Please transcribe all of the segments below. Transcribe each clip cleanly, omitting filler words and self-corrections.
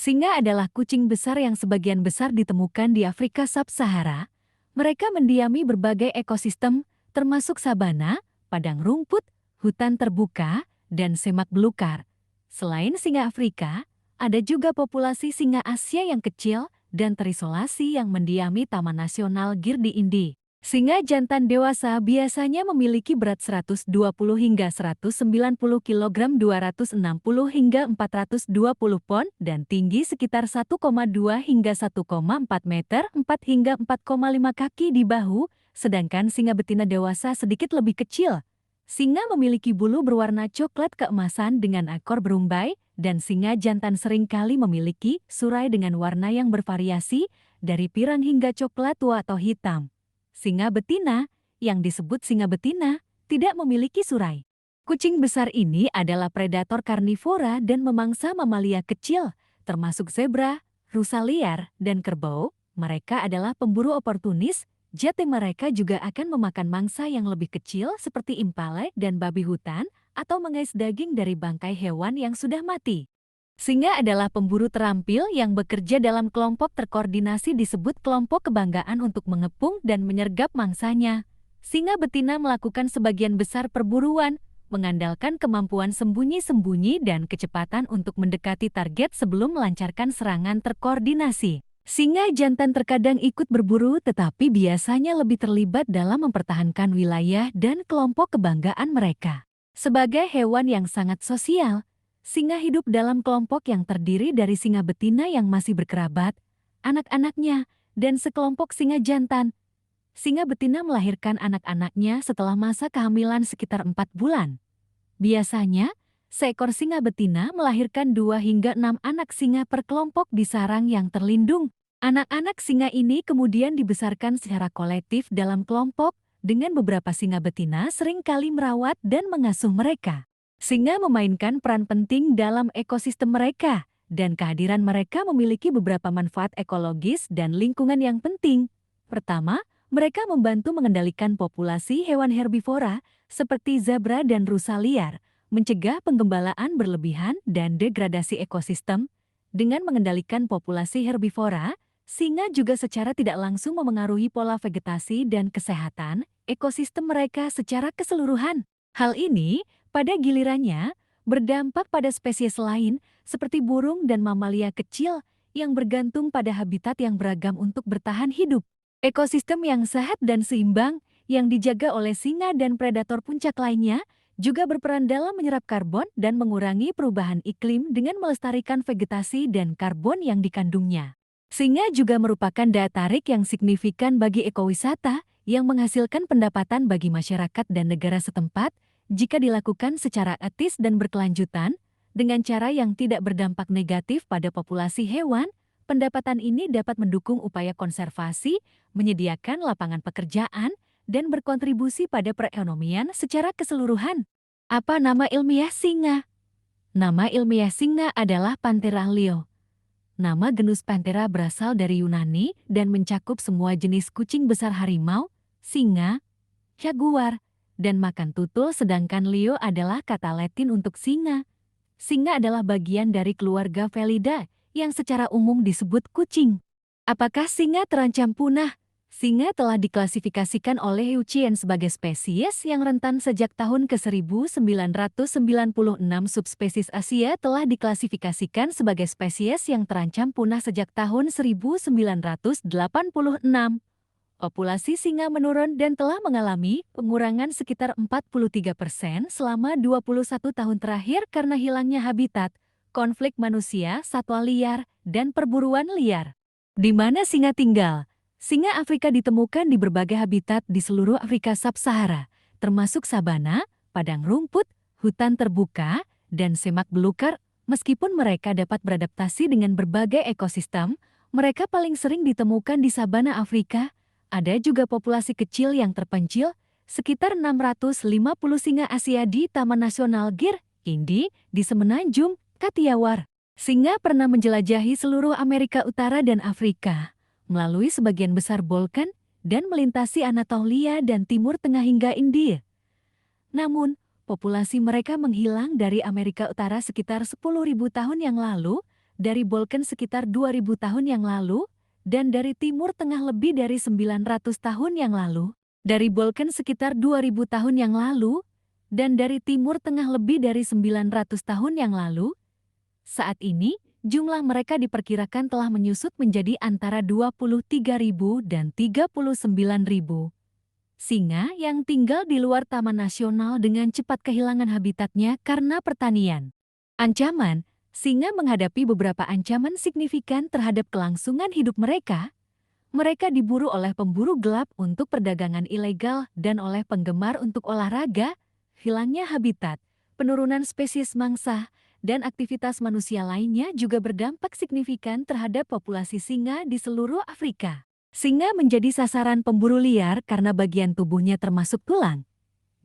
Singa adalah kucing besar yang sebagian besar ditemukan di Afrika Sub-Sahara. Mereka mendiami berbagai ekosistem, termasuk sabana, padang rumput, hutan terbuka, dan semak belukar. Selain singa Afrika, ada juga populasi singa Asia yang kecil dan terisolasi yang mendiami Taman Nasional Gir di Indi. Singa jantan dewasa biasanya memiliki berat 120 hingga 190 kg, 260 hingga 420 pon, dan tinggi sekitar 1,2 hingga 1,4 meter, 4 hingga 4,5 kaki di bahu, sedangkan singa betina dewasa sedikit lebih kecil. Singa memiliki bulu berwarna coklat keemasan dengan ekor berumbai, dan singa jantan seringkali memiliki surai dengan warna yang bervariasi, dari pirang hingga coklat tua atau hitam. Singa betina, yang disebut singa betina, tidak memiliki surai. Kucing besar ini adalah predator karnivora dan memangsa mamalia kecil, termasuk zebra, rusa liar, dan kerbau. Mereka adalah pemburu oportunis, jadi mereka juga akan memakan mangsa yang lebih kecil seperti impala dan babi hutan, atau mengais daging dari bangkai hewan yang sudah mati. Singa adalah pemburu terampil yang bekerja dalam kelompok terkoordinasi disebut kelompok kebanggaan untuk mengepung dan menyergap mangsanya. Singa betina melakukan sebagian besar perburuan, mengandalkan kemampuan sembunyi-sembunyi dan kecepatan untuk mendekati target sebelum melancarkan serangan terkoordinasi. Singa jantan terkadang ikut berburu tetapi biasanya lebih terlibat dalam mempertahankan wilayah dan kelompok kebanggaan mereka. Sebagai hewan yang sangat sosial, singa hidup dalam kelompok yang terdiri dari singa betina yang masih berkerabat, anak-anaknya, dan sekelompok singa jantan. Singa betina melahirkan anak-anaknya setelah masa kehamilan sekitar 4 bulan. Biasanya, seekor singa betina melahirkan 2 hingga 6 anak singa per kelompok di sarang yang terlindung. Anak-anak singa ini kemudian dibesarkan secara kolektif dalam kelompok, dengan beberapa singa betina seringkali merawat dan mengasuh mereka. Singa memainkan peran penting dalam ekosistem mereka, dan kehadiran mereka memiliki beberapa manfaat ekologis dan lingkungan yang penting. Pertama, mereka membantu mengendalikan populasi hewan herbivora seperti zebra dan rusa liar, mencegah penggembalaan berlebihan dan degradasi ekosistem. Dengan mengendalikan populasi herbivora, singa juga secara tidak langsung memengaruhi pola vegetasi dan kesehatan ekosistem mereka secara keseluruhan. Hal ini pada gilirannya, berdampak pada spesies lain seperti burung dan mamalia kecil yang bergantung pada habitat yang beragam untuk bertahan hidup. Ekosistem yang sehat dan seimbang yang dijaga oleh singa dan predator puncak lainnya juga berperan dalam menyerap karbon dan mengurangi perubahan iklim dengan melestarikan vegetasi dan karbon yang dikandungnya. Singa juga merupakan daya tarik yang signifikan bagi ekowisata yang menghasilkan pendapatan bagi masyarakat dan negara setempat, jika dilakukan secara etis dan berkelanjutan, dengan cara yang tidak berdampak negatif pada populasi hewan, pendapatan ini dapat mendukung upaya konservasi, menyediakan lapangan pekerjaan, dan berkontribusi pada perekonomian secara keseluruhan. Apa nama ilmiah singa? Nama ilmiah singa adalah Panthera leo. Nama genus Panthera berasal dari Yunani dan mencakup semua jenis kucing besar harimau, singa, jaguar, dan makan tutul, sedangkan leo adalah kata Latin untuk singa. Singa adalah bagian dari keluarga Felidae yang secara umum disebut kucing. Apakah singa terancam punah? Singa telah diklasifikasikan oleh IUCN sebagai spesies yang rentan sejak tahun ke-1996. Subspesies Asia telah diklasifikasikan sebagai spesies yang terancam punah sejak tahun 1986. Populasi singa menurun dan telah mengalami pengurangan sekitar 43% selama 21 tahun terakhir karena hilangnya habitat, konflik manusia, satwa liar, dan perburuan liar. Di mana singa tinggal? Singa Afrika ditemukan di berbagai habitat di seluruh Afrika Sub-Sahara, termasuk sabana, padang rumput, hutan terbuka, dan semak belukar. Meskipun mereka dapat beradaptasi dengan berbagai ekosistem, mereka paling sering ditemukan di sabana Afrika. Ada juga populasi kecil yang terpencil, sekitar 650 singa Asia di Taman Nasional Gir, Indi, di Semenanjung, Kathiawar. Singa pernah menjelajahi seluruh Amerika Utara dan Afrika, melalui sebagian besar Balkan, dan melintasi Anatolia dan Timur Tengah hingga India. Namun, populasi mereka menghilang dari Amerika Utara sekitar 10.000 tahun yang lalu, dari Balkan sekitar 2000 tahun yang lalu, dan dari Timur Tengah lebih dari 900 tahun yang lalu. Dari Balkan sekitar 2000 tahun yang lalu, dan dari Timur Tengah lebih dari 900 tahun yang lalu. Saat ini, jumlah mereka diperkirakan telah menyusut menjadi antara 23.000 dan 39.000. Singa yang tinggal di luar Taman Nasional dengan cepat kehilangan habitatnya karena pertanian. Ancaman, singa menghadapi beberapa ancaman signifikan terhadap kelangsungan hidup mereka. Mereka diburu oleh pemburu gelap untuk perdagangan ilegal dan oleh penggemar untuk olahraga. Hilangnya habitat, penurunan spesies mangsa, dan aktivitas manusia lainnya juga berdampak signifikan terhadap populasi singa di seluruh Afrika. Singa menjadi sasaran pemburu liar karena bagian tubuhnya termasuk tulang,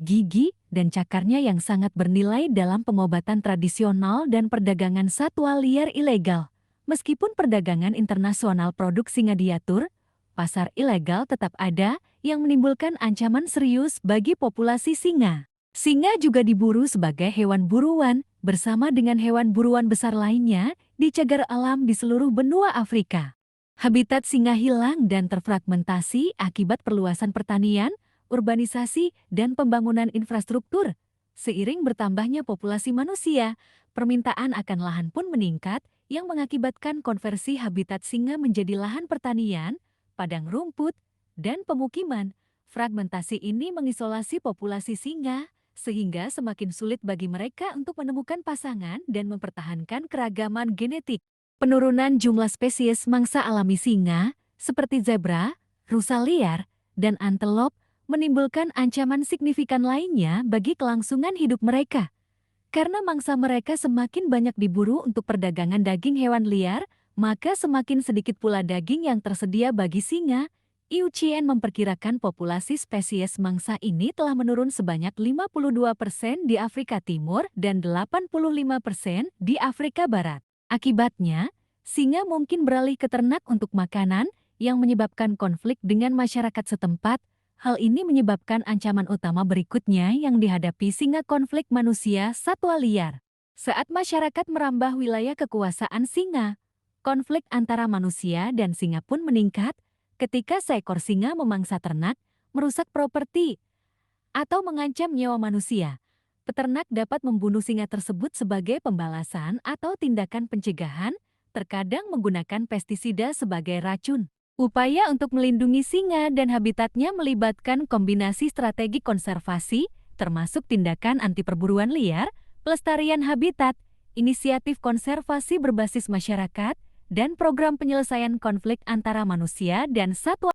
gigi, dan cakarnya yang sangat bernilai dalam pengobatan tradisional dan perdagangan satwa liar ilegal. Meskipun perdagangan internasional produk singa diatur, pasar ilegal tetap ada yang menimbulkan ancaman serius bagi populasi singa. Singa juga diburu sebagai hewan buruan bersama dengan hewan buruan besar lainnya di cagar alam di seluruh benua Afrika. Habitat singa hilang dan terfragmentasi akibat perluasan pertanian, urbanisasi, dan pembangunan infrastruktur. Seiring bertambahnya populasi manusia, permintaan akan lahan pun meningkat yang mengakibatkan konversi habitat singa menjadi lahan pertanian, padang rumput, dan pemukiman. Fragmentasi ini mengisolasi populasi singa, sehingga semakin sulit bagi mereka untuk menemukan pasangan dan mempertahankan keragaman genetik. Penurunan jumlah spesies mangsa alami singa, seperti zebra, rusa liar, dan antelop, menimbulkan ancaman signifikan lainnya bagi kelangsungan hidup mereka. Karena mangsa mereka semakin banyak diburu untuk perdagangan daging hewan liar, maka semakin sedikit pula daging yang tersedia bagi singa. IUCN memperkirakan populasi spesies mangsa ini telah menurun sebanyak 52% di Afrika Timur dan 85% di Afrika Barat. Akibatnya, singa mungkin beralih ke ternak untuk makanan yang menyebabkan konflik dengan masyarakat setempat. Hal ini menyebabkan ancaman utama berikutnya yang dihadapi singa konflik manusia satwa liar. Saat masyarakat merambah wilayah kekuasaan singa, konflik antara manusia dan singa pun meningkat ketika seekor singa memangsa ternak, merusak properti, atau mengancam nyawa manusia. Peternak dapat membunuh singa tersebut sebagai pembalasan atau tindakan pencegahan, terkadang menggunakan pestisida sebagai racun. Upaya untuk melindungi singa dan habitatnya melibatkan kombinasi strategi konservasi, termasuk tindakan anti perburuan liar, pelestarian habitat, inisiatif konservasi berbasis masyarakat, dan program penyelesaian konflik antara manusia dan satwa.